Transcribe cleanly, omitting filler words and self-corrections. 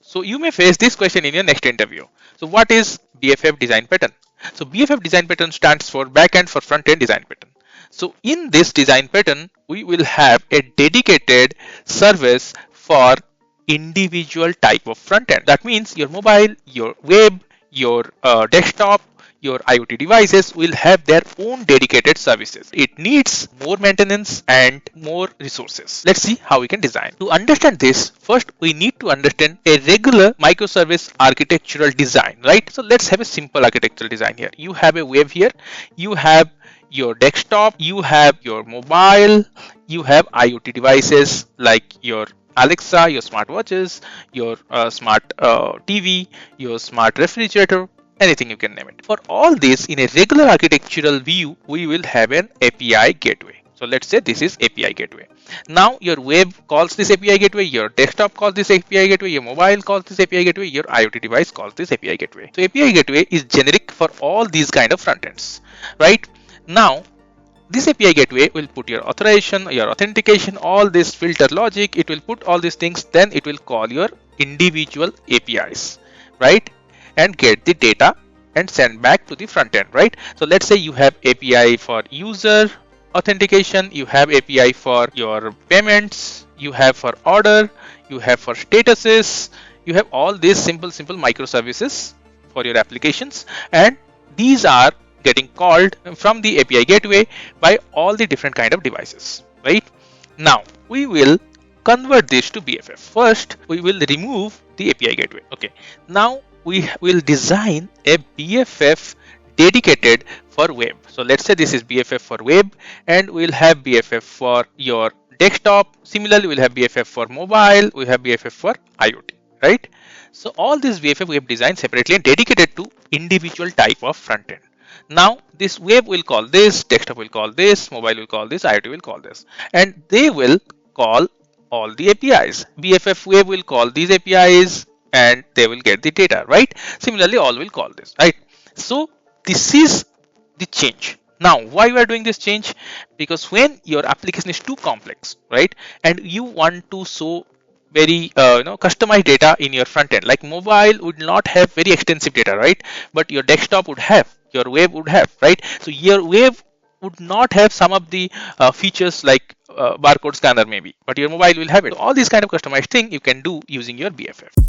So you may face this question in your next interview. So what is BFF design pattern? So BFF design pattern stands for backend for front end design pattern. So in this design pattern, we will have a dedicated service for individual type of front end. That means your mobile, your web, your desktop, your IoT devices will have their own dedicated services. It needs more maintenance and more resources. Let's see how we can design. To understand this, first we need to understand a regular microservice architectural design, right? So let's have a simple architectural design here. You have a web here, you have your desktop, you have your mobile, you have IoT devices like your Alexa, your smartwatches, your smart TV, your smart refrigerator, anything you can name it. For all this, in a regular architectural view, we will have an API gateway. So let's say this is API gateway. Now your web calls this API gateway, your desktop calls this API gateway, your mobile calls this API gateway, your IoT device calls this API gateway. So API gateway is generic for all these kind of front ends, right? Now this API gateway will put your authorization, your authentication, all this filter logic, it will put all these things, then it will call your individual APIs, right? And get the data and send back to the front end, right? So let's say you have API for user authentication, you have API for your payments, you have for order, you have for statuses, you have all these simple microservices for your applications, and these are getting called from the API gateway by all the different kind of devices, right? Now we will convert this to BFF. First we will remove the API gateway. Okay, now we will design a BFF dedicated for web. So let's say this is BFF for web, and we'll have BFF for your desktop. Similarly, we'll have BFF for mobile, we have BFF for IoT, right? So all these BFF we have designed separately and dedicated to individual type of front end. Now this web will call this, desktop will call this, mobile will call this, IoT will call this, and they will call all the APIs. BFF web will call these APIs and they will get the data, right? Similarly, all will call this, right? So this is the change. Now why we are doing this change? Because when your application is too complex, right, and you want to show very customized data in your front end, like mobile would not have very extensive data, right? But your desktop would have, your web would have, right? So your web would not have some of the features like barcode scanner maybe, but your mobile will have it. So all these kind of customized thing you can do using your BFF.